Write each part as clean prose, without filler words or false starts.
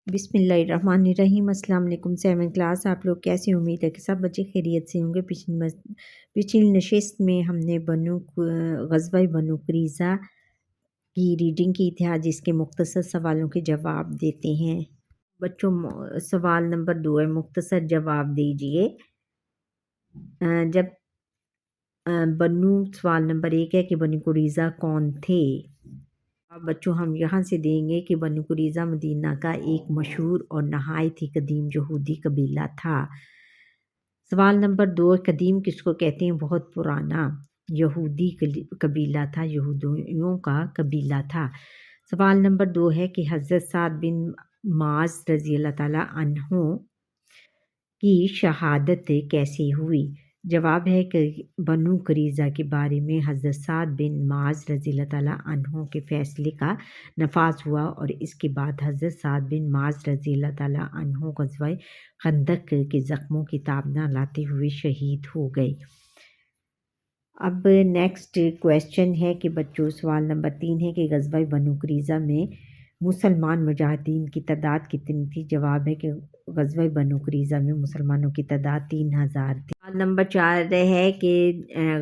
بسم اللہ الرحمن الرحیم۔ السلام علیکم 7 کلاس، آپ لوگ کیسے؟ امید ہے کہ سب بچے خیریت سے ہوں گے۔ پچھلی نشست میں ہم نے غزوہ بنو قریظہ کی ریڈنگ کی تھی، جس کے مختصر سوالوں کے جواب دیتے ہیں بچوں۔ سوال نمبر 2 ہے، مختصر جواب دیجئے۔ سوال نمبر 1 ہے کہ بنو قریظہ کون تھے؟ اب بچوں ہم یہاں سے دیں گے کہ بنو قریظہ مدینہ کا ایک مشہور اور نہایت ہی قدیم یہودی قبیلہ تھا۔ سوال نمبر 2، قدیم کس کو کہتے ہیں؟ بہت پرانا یہودی قبیلہ تھا، یہودیوں کا قبیلہ تھا۔ سوال نمبر 2 ہے کہ حضرت سعد بن معاذ رضی اللہ تعالیٰ عنہ کی شہادت کیسے ہوئی؟ جواب ہے کہ بنو قریظہ کے بارے میں حضرت سعد بن معاذ رضی اللہ تعالیٰ عنہ کے فیصلے کا نفاذ ہوا، اور اس کے بعد حضرت سعد بن معاذ رضی اللہ تعالیٰ عنہ غزوہ خندق کے زخموں کی تاب نہ لاتے ہوئے شہید ہو گئے۔ اب نیکسٹ کویسچن ہے کہ بچوں سوال نمبر 3 ہے کہ غزوہ بنو قریظہ میں مسلمان مجاہدین کی تعداد کتنی تھی؟ جواب ہے کہ غزوہ بنو قریظہ میں مسلمانوں کی تعداد 3000 تھی۔ سوال نمبر 4 ہے کہ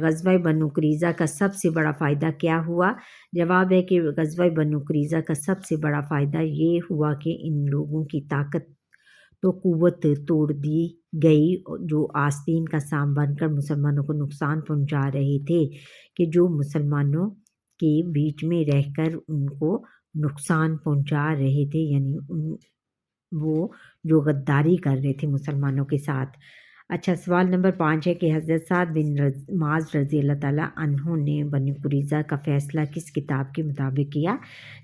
غزوہ بنو قریظہ کا سب سے بڑا فائدہ کیا ہوا؟ جواب ہے کہ غزوہ بنو قریظہ کا سب سے بڑا فائدہ یہ ہوا کہ ان لوگوں کی طاقت تو قوت توڑ دی گئی جو آستین کا سام بن کر مسلمانوں کو نقصان پہنچا رہے تھے، کہ جو مسلمانوں کے بیچ میں رہ کر ان کو نقصان پہنچا رہے تھے، یعنی وہ جو غداری کر رہے تھے مسلمانوں کے ساتھ۔ اچھا، سوال نمبر 5 ہے کہ حضرت سعد بن معاذ رضی اللہ تعالیٰ عنہ نے بنو قریظہ کا فیصلہ کس کتاب کے مطابق کیا؟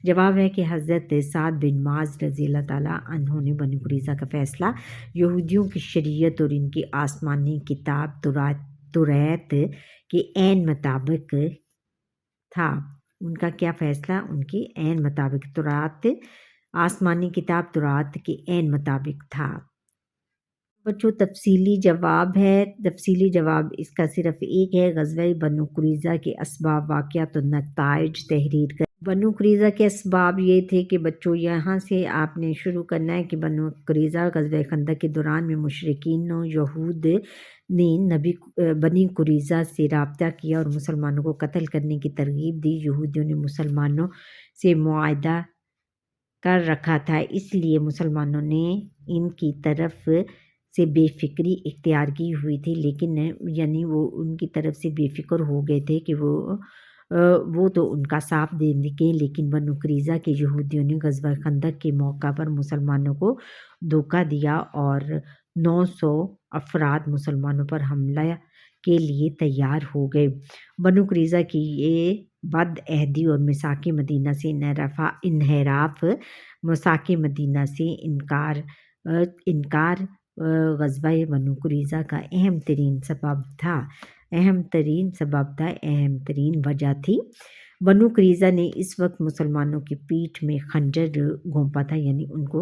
جواب ہے کہ حضرت سعد بن معاذ رضی اللہ تعالیٰ عنہ نے بنو قریظہ کا فیصلہ یہودیوں کی شریعت اور ان کی آسمانی کتاب توریت کے عین مطابق تھا۔ ان کا کیا فیصلہ؟ ان کی عین مطابق، توریت آسمانی کتاب توریت کے عین مطابق تھا۔ بچوں تفصیلی جواب ہے، تفصیلی جواب اس کا صرف ایک ہے۔ غزوہ بنو قریظہ کے اسباب، واقعات و نتائج تحریر کر۔ بنو قریظہ کے اسباب یہ تھے کہ بچوں یہاں سے آپ نے شروع کرنا ہے کہ بنو قریظہ غزوہ خندق کے دوران میں مشرکین و یہود نے بنی قریظہ سے رابطہ کیا اور مسلمانوں کو قتل کرنے کی ترغیب دی۔ یہودیوں نے مسلمانوں سے معاہدہ کر رکھا تھا، اس لیے مسلمانوں نے ان کی طرف سے بے فکری اختیار کی ہوئی تھی، لیکن یعنی وہ ان کی طرف سے بے فکر ہو گئے تھے کہ وہ تو ان کا ساتھ دیں گے، لیکن بنو قریظہ کے یہودیوں نے غزوہ خندق کے موقع پر مسلمانوں کو دھوکہ دیا اور 900 افراد مسلمانوں پر حملہ کے لیے تیار ہو گئے۔ بنو قریظہ کی یہ بد عہدی اور میثاق مدینہ سے انحراف، میثاق مدینہ سے انکار غزوہ بنو قریظہ کا اہم ترین وجہ تھی۔ بنو قریظہ نے اس وقت مسلمانوں کی پیٹھ میں خنجر گھونپا تھا، یعنی ان کو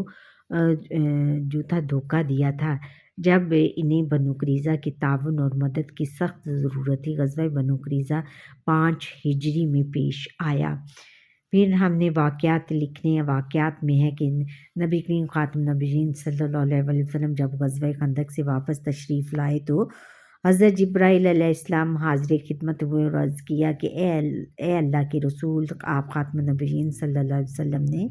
جو تھا دھوکہ دیا تھا، جب انہیں بنو قریظہ کے تعاون اور مدد کی سخت ضرورت تھی۔ غزوہ بنو قریظہ 5 ہجری میں پیش آیا۔ پھر ہم نے واقعات لکھنے ہیں۔ واقعات میں ہے کہ نبی کریم خاتم النبیین صلی اللہ علیہ وسلم جب غزوہ خندق سے واپس تشریف لائے تو حضرت جبرائیل علیہ السلام حاضر خدمت ہوئے اور عرض کیا کہ اے اللہ کے رسول، آپ خاتم النبیین صلی اللہ علیہ وسلم نے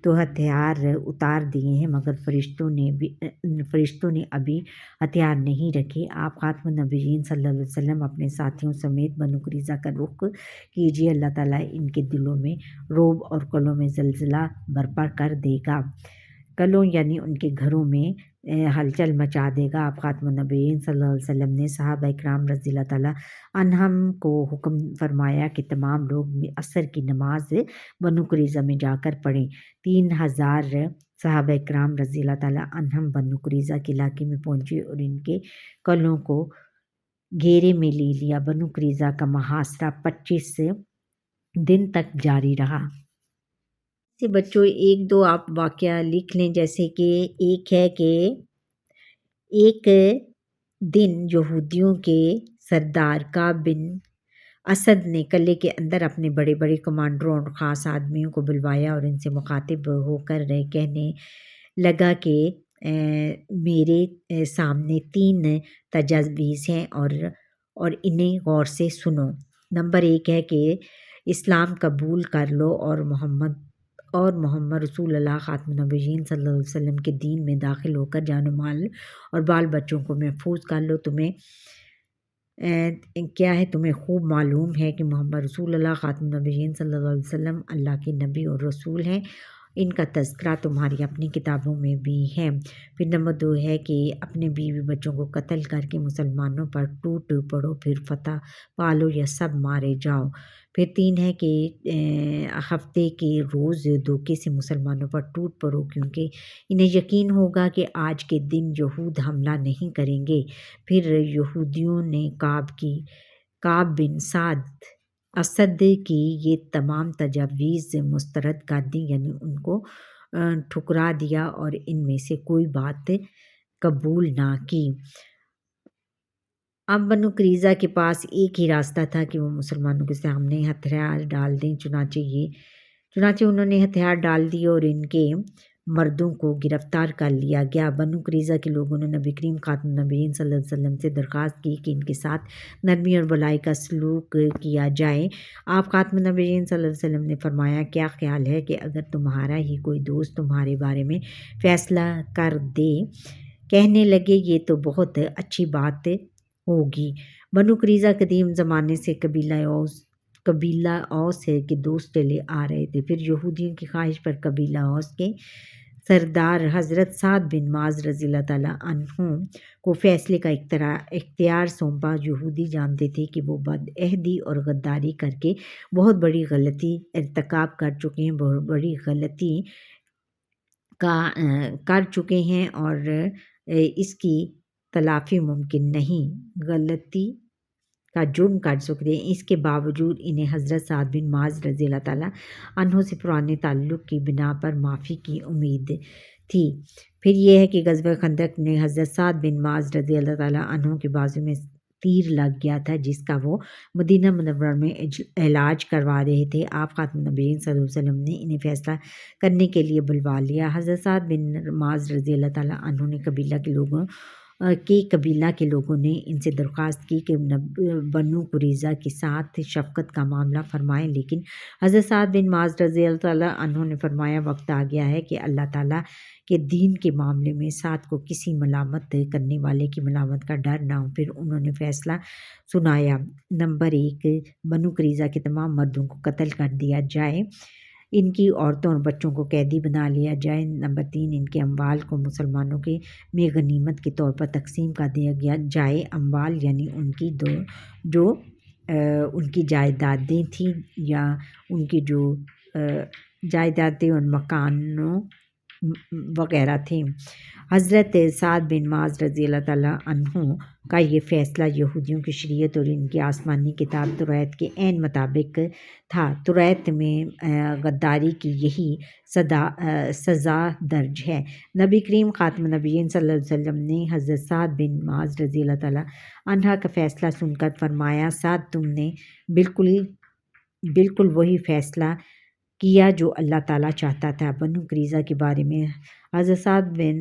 تو ہتھیار اتار دیے ہیں، مگر فرشتوں نے ابھی ہتھیار نہیں رکھے۔ آپ خاتم النبیین صلی اللہ علیہ وسلم اپنے ساتھیوں سمیت بنو قریظہ کا رخ کیجیے، اللہ تعالیٰ ان کے دلوں میں رعب اور قلعوں میں زلزلہ برپا کر دے گا۔ قلعوں یعنی ان کے گھروں میں ہلچل مچا دے گا۔ آپ خاتم النبیین صلی اللہ علیہ وسلم نے صحابہ اکرام رضی اللہ تعالیٰ عنہم کو حکم فرمایا کہ تمام لوگ عصر کی نماز بنو قریظہ میں جا کر پڑھیں۔ 3000 صحابہ اکرام رضی اللہ تعالیٰ عنہم بنو قریظہ کے علاقے میں پہنچے اور ان کے قلعوں کو گھیرے میں لے لیا۔ بنو قریظہ کا محاصرہ 25 دن تک جاری رہا۔ سے بچوں 1-2 آپ واقعہ لکھ لیں، جیسے کہ ایک ہے کہ ایک دن یہودیوں کے سردار کعب بن اسد نے قلعے کے اندر اپنے بڑے بڑے کمانڈروں اور خاص آدمیوں کو بلوایا اور ان سے مخاطب ہو کر کہنے لگا کہ میرے سامنے 3 تجاویز ہیں اور انہیں غور سے سنو۔ نمبر 1 ہے کہ اسلام قبول کر لو اور محمد رسول اللہ خاتم النبیین صلی اللہ علیہ وسلم کے دین میں داخل ہو کر جان و مال اور بال بچوں کو محفوظ کر لو۔ کیا ہے تمہیں خوب معلوم ہے کہ محمد رسول اللہ خاتم النبیین صلی اللہ علیہ وسلم اللہ کے نبی اور رسول ہیں، ان کا تذکرہ تمہاری اپنی کتابوں میں بھی ہے۔ پھر نمبر 2 ہے کہ اپنے بیوی بچوں کو قتل کر کے مسلمانوں پر ٹوٹ پڑو، پھر فتح پالو یا سب مارے جاؤ۔ پھر 3 ہے کہ ہفتے کے روز دھوکے سے مسلمانوں پر ٹوٹ پڑو، کیونکہ انہیں یقین ہوگا کہ آج کے دن یہود حملہ نہیں کریں گے۔ پھر یہودیوں نے کعب بن اسد کی یہ تمام تجاویز مسترد کر دی، یعنی ان کو ٹھکرا دیا اور ان میں سے کوئی بات قبول نہ کی۔ اب بنو قریظہ کے پاس ایک ہی راستہ تھا کہ وہ مسلمانوں کے سامنے ہتھیار ڈال دیں، چنانچہ انہوں نے ہتھیار ڈال دیے اور ان کے مردوں کو گرفتار کر لیا گیا۔ بنو قریظہ کے لوگوں نے نبی کریم خاتم النبیین صلی اللہ علیہ وسلم سے درخواست کی کہ ان کے ساتھ نرمی اور بھلائی کا سلوک کیا جائے۔ آپ خاتم النبیین صلی اللہ علیہ وسلم نے فرمایا، کیا خیال ہے کہ اگر تمہارا ہی کوئی دوست تمہارے بارے میں فیصلہ کر دے، کہنے لگے یہ تو بہت اچھی بات ہوگی۔ بنو قریظہ قدیم زمانے سے قبیلہ اوس کے دوست چلے آ رہے تھے۔ پھر یہودیوں کی خواہش پر قبیلہ اوس کے سردار حضرت سعد بن معاذ رضی اللہ تعالیٰ عنہ کو فیصلے کا اختیار سونپا۔ یہودی جانتے تھے کہ وہ بد عہدی اور غداری کر کے بہت بڑی غلطی ارتکاب کر چکے ہیں، بہت بڑی غلطی کر چکے ہیں اور اس کی تلافی ممکن نہیں، غلطی کا جرم کر سکتے ہیں۔ اس کے باوجود انہیں حضرت سعد بن معاذ رضی اللہ تعالیٰ عنہ سے پرانے تعلق کی بنا پر معافی کی امید تھی۔ پھر یہ ہے کہ غزوہ خندق میں حضرت سعد بن معاذ رضی اللہ تعالیٰ عنہ کے بازو میں تیر لگ گیا تھا، جس کا وہ مدینہ منورہ میں علاج کروا رہے تھے۔ آپ خاتم النبیین صلی اللہ علیہ وسلم نے انہیں فیصلہ کرنے کے لیے بلوا لیا۔ حضرت سعد بن معاذ رضی اللہ تعالیٰ عنہ نے قبیلہ کے لوگوں نے ان سے درخواست کی کہ بنو قریظہ کے ساتھ شفقت کا معاملہ فرمائیں، لیکن حضرت سعد بن معاذ رضی اللہ تعالیٰ عنہ نے فرمایا، وقت آ گیا ہے کہ اللہ تعالیٰ کے دین کے معاملے میں سعد کو کسی ملامت کرنے والے کی ملامت کا ڈر نہ ہو۔ پھر انہوں نے فیصلہ سنایا۔ نمبر 1، بنو قریظہ کے تمام مردوں کو قتل کر دیا جائے، ان کی عورتوں اور بچوں کو قیدی بنا لیا جائے۔ نمبر 3، ان کے اموال کو مسلمانوں میں غنیمت کے طور پر تقسیم کر دیا جائے۔ اموال یعنی ان کی جو ان کی جائیدادیں تھیں یا ان کی جو جائیدادیں اور مکانوں وغیرہ تھے۔ حضرت سعد بن معاذ رضی اللہ تعالیٰ عنہ کا یہ فیصلہ یہودیوں کی شریعت اور ان کی آسمانی کتاب توریت کے عین مطابق تھا۔ توریت میں غداری کی یہی سزا درج ہے۔ نبی کریم خاتم النبیین صلی اللہ علیہ وسلم نے حضرت سعد بن معاذ رضی اللہ تعالیٰ عنہ کا فیصلہ سن کر فرمایا، سعد تم نے بالکل وہی فیصلہ کیا جو اللہ تعالیٰ چاہتا تھا۔ بنو قریظہ کے بارے میں حضرت سعد بن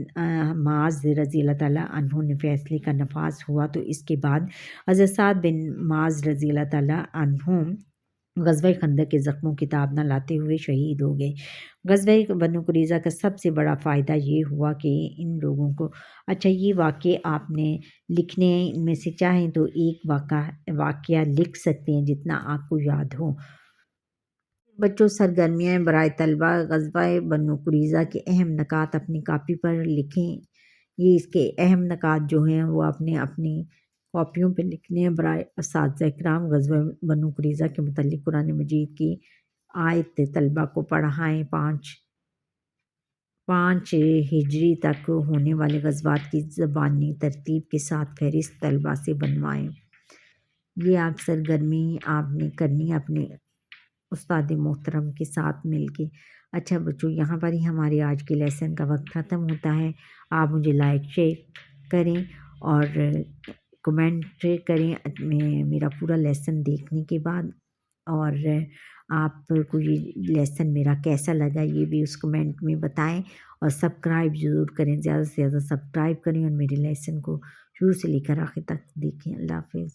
معاذ رضی اللہ تعالیٰ عنہ نے فیصلے کا نفاذ ہوا تو اس کے بعد حضرت سعد بن معاذ رضی اللہ تعالیٰ عنہ غزوہ خندق کے زخموں کی تاب نہ لاتے ہوئے شہید ہو گئے۔ غزوہ بنو قریظہ کا سب سے بڑا فائدہ یہ ہوا کہ ان لوگوں کو یہ واقعے آپ نے لکھنے ہیں، ان میں سے چاہیں تو ایک واقعہ لکھ سکتے ہیں جتنا آپ کو یاد ہو۔ بچوں، سرگرمیاں برائے طلبہ، غزوہ بنو قریظہ کے اہم نکات اپنی کاپی پر لکھیں۔ یہ اس کے اہم نکات جو ہیں وہ اپنی کاپیوں پہ لکھنے ہیں۔ برائے اساتذہ کرام، غزوہ بنو قریظہ کے متعلق قرآن مجید کی آیت طلبہ کو پڑھائیں۔ 5 ہجری تک ہونے والے غزوات کی زبانی ترتیب کے ساتھ فہرست طلبہ سے بنوائیں۔ یہ آپ سرگرمی آپ نے کرنی اپنے استاد محترم کے ساتھ مل کے۔ اچھا بچوں، یہاں پر ہی ہمارے آج کے لیسن کا وقت ختم ہوتا ہے۔ آپ مجھے لائک شیئر کریں اور کمنٹ کریں میرا پورا لیسن دیکھنے کے بعد، اور آپ کو یہ لیسن میرا کیسا لگا یہ بھی اس کمنٹ میں بتائیں، اور سبسکرائب ضرور کریں، زیادہ سے زیادہ سبسکرائب کریں اور میرے لیسن کو شروع سے لے کر آخر تک دیکھیں۔ اللہ حافظ۔